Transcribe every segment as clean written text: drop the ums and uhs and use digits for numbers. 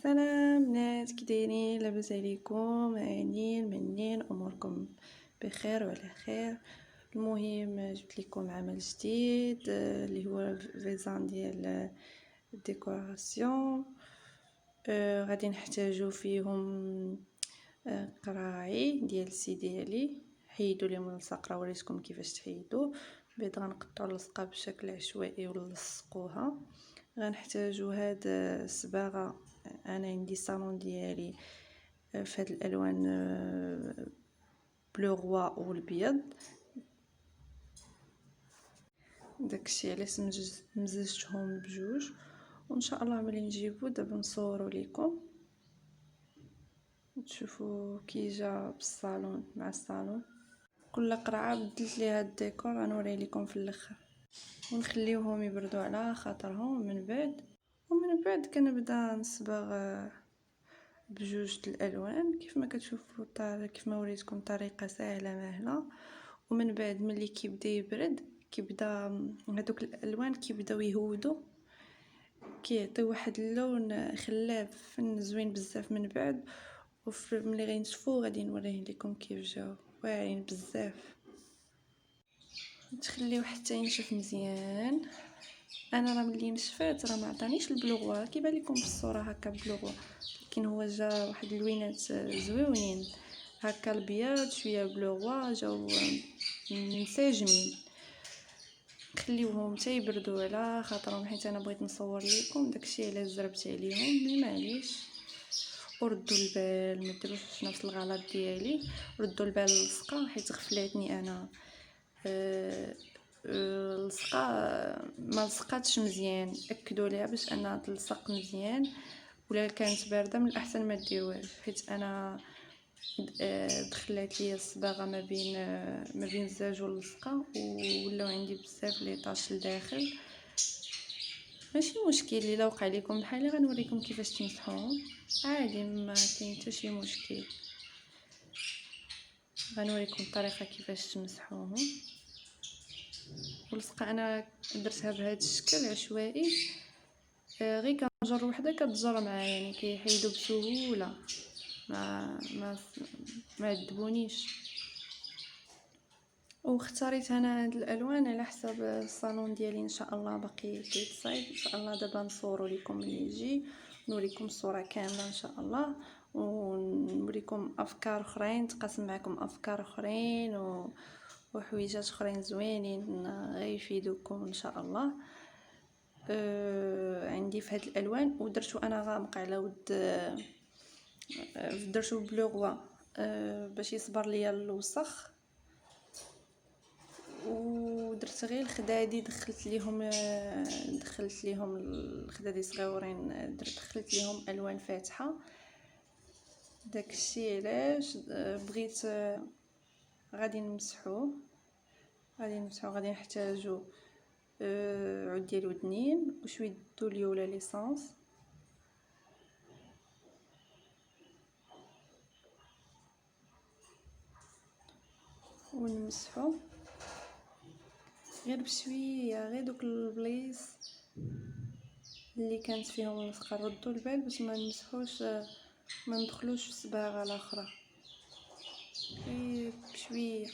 سلام ناس، كي دايرين؟ لاباس عليكم؟ عاينين منين؟ اموركم بخير وعلى خير؟ المهم جبت لكم عمل جديد اللي هو فيزان ديال الديكوراسيون. غادي نحتاجو فيهم قراعي ديال السي ديالي، حيدوا لي من الصقره، وريتكم كيفاش تحيدوا. بعد غنقطعوا اللصقه بشكل عشوائي ونلصقوها. غنحتاجو هاد الصباغه، انا عندي الصالون ديالي في هاد الالوان بلو غوا والابيض. داكشي علاش مزجتهم بجوج، وان شاء الله ملي نجيبو دابا نصورو لكم تشوفوا كي جا بالصالون مع الصالون. كل قرعه بدلت ليها الديكور غنوري لكم في الاخر، ونخليوهم يبردوا على خاطرهم. ومن بعد كنبدا نصبغ بجوج الالوان كيف ما كتشوفوا، كيف ما وريتكم، طريقه سهله مهله. ومن بعد ملي كيبدا يبرد، كيبدا هذوك الالوان كيبداو يهودوا، كيعطيو واحد اللون خلاف زوين بزاف. من بعد ملي غينشفوا غادي نوريه لكم كيف جاو واعرين بزاف. تخليوه حتى ينشف مزيان. انا راه ملي نشفات راه ما عطانيش البلوغوا، كيبان لكم بالصوره هكا بلوغوا، لكن هو جا واحد اللوينات زويونين هكا، الابيض شويه بلوغوا، جاو منسجمين. خليوهم حتى يبردوا على خاطرهم، حيت انا بغيت نصور لكم، داكشي علاش زربت عليهم، معليش. وردوا البال، ما ديروش نفس الغلط ديالي، ردوا البال للصقه حيت غفلاتني انا. اللصقه ما لصقاتش مزيان، اكدوا ليها باش انها تلصق مزيان. ولا كانت بارده من الاحسن ما ديروهاش، حيت انا دخلات لي الصباغه ما بين الزاج واللصقه، ولاو عندي بزاف لي طاش لداخل. ماشي مشكل، الا وقع لكم بحالي غنوريكم كيفاش تمسحوهم عادي، ما كاين حتى شي مشكل. غنوريكم الطريقه كيفاش تمسحوهم. واللصقه انا درتها بهذا الشكل عشوائي، غير كنجر وحده كتجر معايا، يعني كيحيدوا بسهوله، ما عذبونيش. واختاريت انا هاد الالوان على حسب الصالون ديالي، ان شاء الله باقي كيتصايب، ان شاء الله دابا نصوروا لكم ملي يجي، نوريكم الصوره كامله ان شاء الله، ونوريكم افكار اخرين، تقاسم معكم افكار اخرين وحويجات اخرين زوينين غيفيدوكم ان شاء الله. عندي في هاد الالوان، ودرتو انا غامق على ود درتو بلو غوا باش يصبر ليا الوسخ. ودرت غير الخدادي، دخلت ليهم الخدادي صغيورين، دخلت ليهم الوان فاتحه. داكشي علاش بغيت غادي نمسحوه. غادي نحتاجو عود ديال ودنين وشويه دوليو ولا ليسانس، ونمسحو غير بشويه، غير دوك البليص اللي كانت فيهم اللصقه ردوا البال باش ما نمسحوش، ما ندخلوش في الصباغه الاخرى، غير بشويه.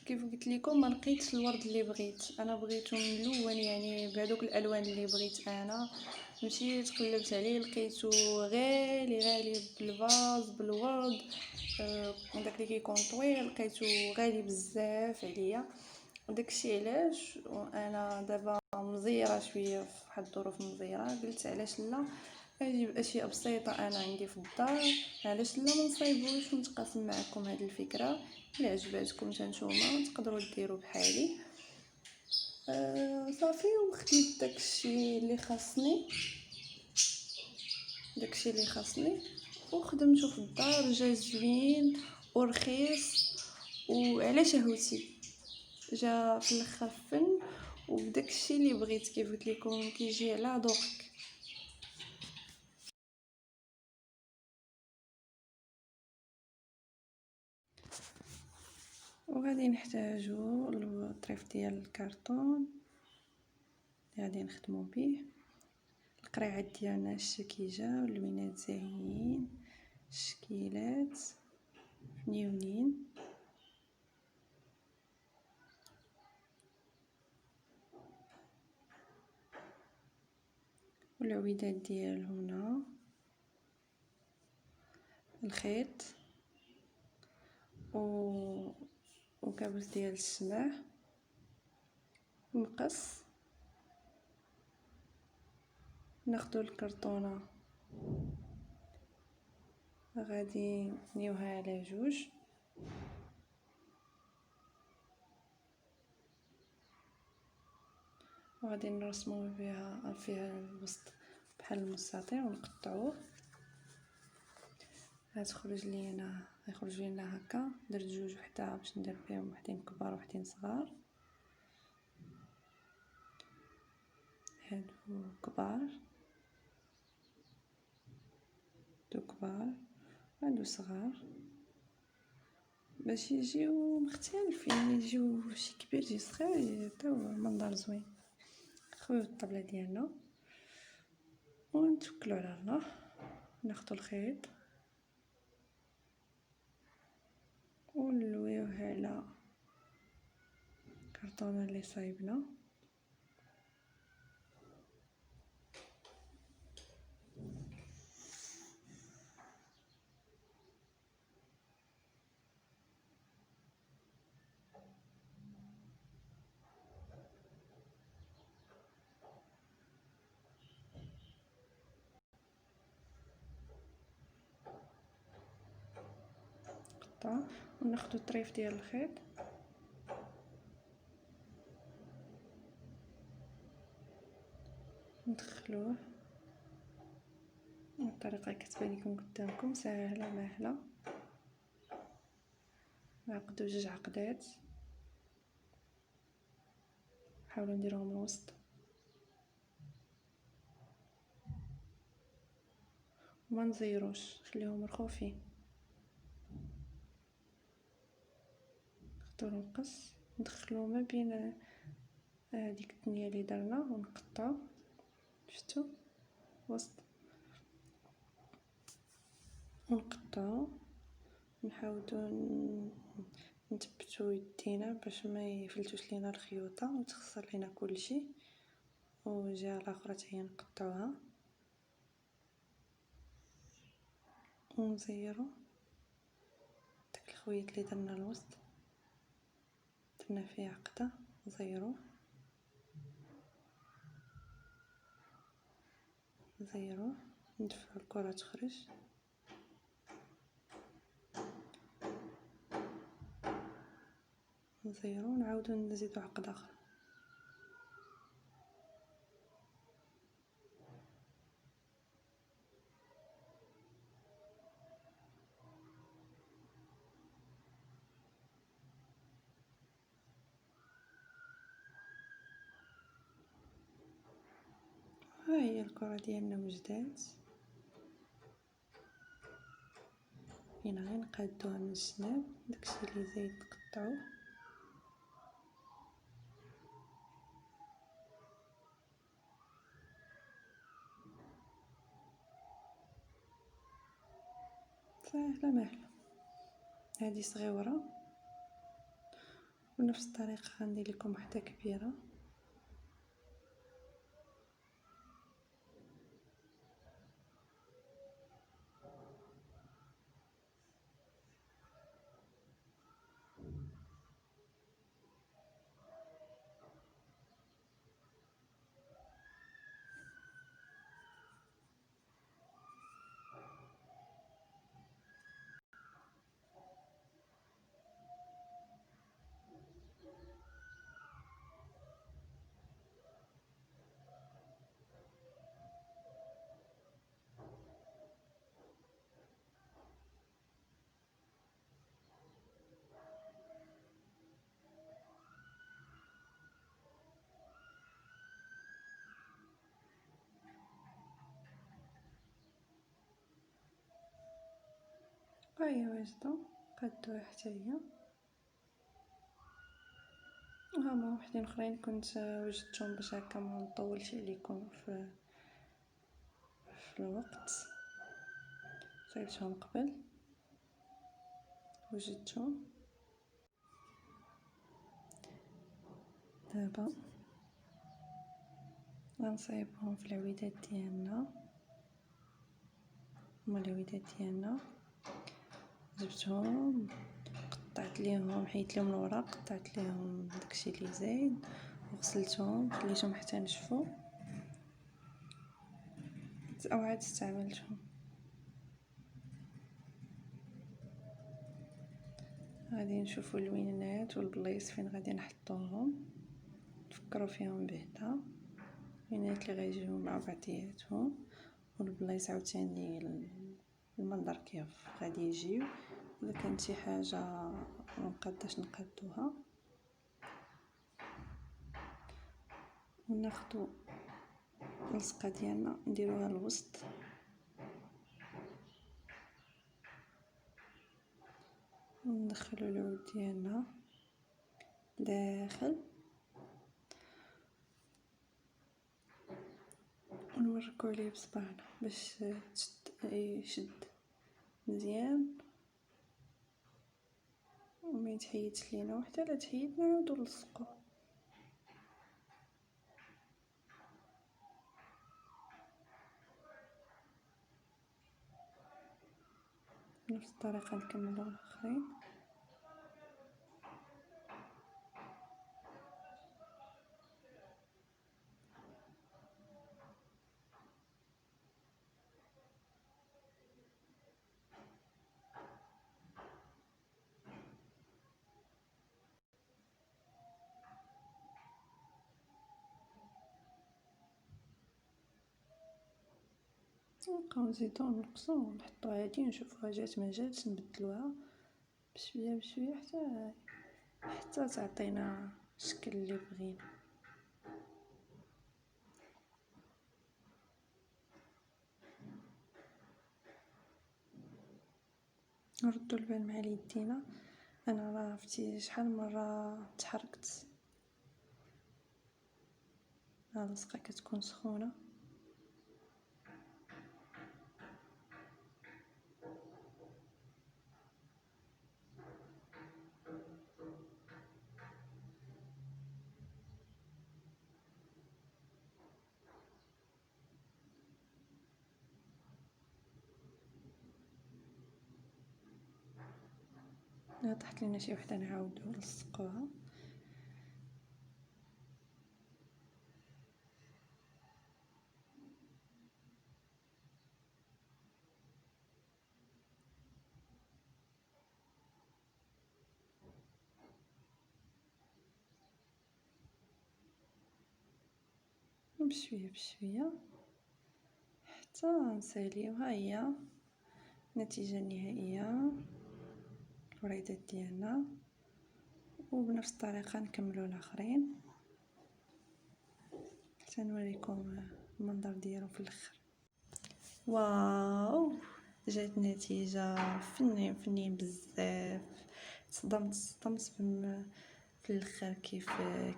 كيف قلت لكم ما لقيتش الورد اللي بغيت، انا بغيتو ملون، يعني بهذوك الالوان اللي بغيت انا. مشيت قلبت عليه لقيتو غالي بالفاز بالورد، داك اللي كيكون طويل لقيتو غالي بزاف عليا. وداكشي علاش انا دابا مزيره شويه في واحد الظروف مزيره، قلت علاش لا اجيب اشياء بسيطه انا عندي في الدار، علاش لا ما نصايبوش ونتقاسم معكم هذه الفكره. الا عجباتكم نتوما تقدروا ديروا بحالي. صافي، وخديت داكشي اللي خاصني وخدمته في الدار، جا زوين ورخيص وعلى شهوتي، جا في الاخر فن وداكشي اللي بغيت. كيف قلت لكم كيجي على ذوقك. وغادي نحتاجو الطريف ديال الكرتون اللي غادي نخدمو به. القريعات ديالنا الشكي جاو، اللوينات زاهيين، الشكيلات فنيونين. والعويدات ديال هنا، الخيط وكابوس ديال الشمع، مقص. ناخدو الكرتونة غادي نيوها على جوج، وغادي نرسمو فيها الوسط بحال المستطيل ونقطعوه. غتخرج لينا هكا. درت جوج وحده باش ندير فيهم وحدين كبار وحدين صغار. هادو كبار، هادو صغار، باش يجيو مختلفين، يجيو شي كبير شي صغير يعطيو منظر زوين. نخويو الطبله ديالنا ونتوكلوا على الله. ناخدو الخيط ونلويوه على الكرتونه اللي صايبنا. وناخدو الطريف ديال الخيط ندخلوه بالطريقه كتبان لكم قدامكم، سهله ماهله. نعقدو جوج عقدات، نحاولوا نديروهم الوسط وما نزيروش، خليهم مرخوفين. ناخدو المقص ندخلو ما بين هذيك الثنيه اللي درنا ونقطعو، شفتوا وسط، ونقطعو. نحاولوا نثبتوا يدينا باش ما يفلتوش لينا الخيوطه وتخسر لينا كلشي. والجهه الاخرى حتى هي نقطعوها ونزيرو داك الخويط اللي درنا الوسط، درنا فيه عقده، نزيروه ندفعو الكره تخرج. نزيرو ونعاودو نزيدو عقد اخر. ها هي الكره ديالنا وجدات، فينا غير نقادوها من الجناب، داكشي اللي زايد نقطعوه. ساهله ماهله. هذه صغيره ونفس الطريقه غندير لكم واحده كبيره. هاهي واجده، قادوها حتى هي. وهما وحدين اخرين كنت وجدتهم باش هكا ما نطولش عليكم في في الوقت، صايبتهم قبل وجدتهم. دابا غنصايبهم في العويدات ديالنا. هما العويدات ديالنا جبتهم، قطعت ليهم، حيت لهم الوراق، قطعت ليهم داكشي اللي زايد وغسلتهم، خليتهم حتى نشفوا او عاد استعملتهم. غادي نشوفوا الوينات والبلايص فين غادي نحطوهم، نفكروا فيهم بهذا الوينات اللي غيجيو مع بعضياتهم، والبلايص عاوتاني المنظر كيف غادي يجيو. اذا كانت شي حاجه منقداش نقادوها، وناخدو اللصقه ديالنا نديروها الوسط، وندخلو العود ديالنا داخل، ونوركو عليه بصبعنا باش يشد مزيان وما يتحيدش لينا، وحتى لا تحيد نعاودو نلصقو. بنفس الطريقه نكملو الاخرين. نبقاو نزيدو نقصو ونحطو عادي، نشوفوها جات ما جاتش، نبدلوها بشويه بشويه حتى تعطينا الشكل اللي بغينا. نردو البال مع يدينا. انا راه عرفتي شحال مره تحركت اللصقه كتكون سخونه. طاحت لينا شي وحده نعاودو نلصقوها. بشويه بشويه حتى نساليو. ها هي النتيجه النهائيه الوريدات ديالنا، وبنفس الطريقه نكملوا الاخرين حتى نوريكم المنظر ديالو في الاخر. واو، جات نتيجه فنين بزاف. صدمت في الاخر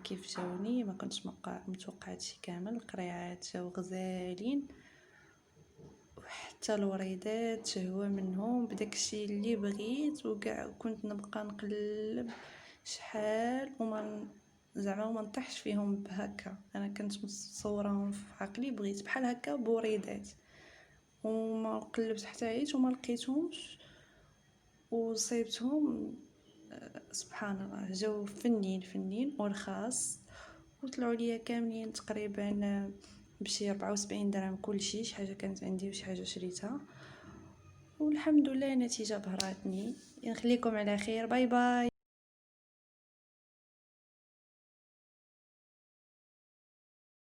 كيف جاوني. ما كنتش متوقع هادشي كامل. القريعات جاو غزالين، وحتى الوريدات شهوه منهم بداكشي اللي بغيت، وكاع كنت نبقى نقلب شحال وما زعما ما نطيحش فيهم بهكا. انا كنت متصوراهم في عقلي بغيت بحال هكا بوريدات، وما قلبت حتى عيت وما لقيتهمش وصيبتهم. سبحان الله، جاو فنين ورخاص، وطلعوا ليا كاملين تقريبا بشي 74 درهم كلشي. شي حاجه كانت عندي وشي حاجه شريتها، والحمد لله النتيجه بهراتني. نخليكم على خير. باي باي.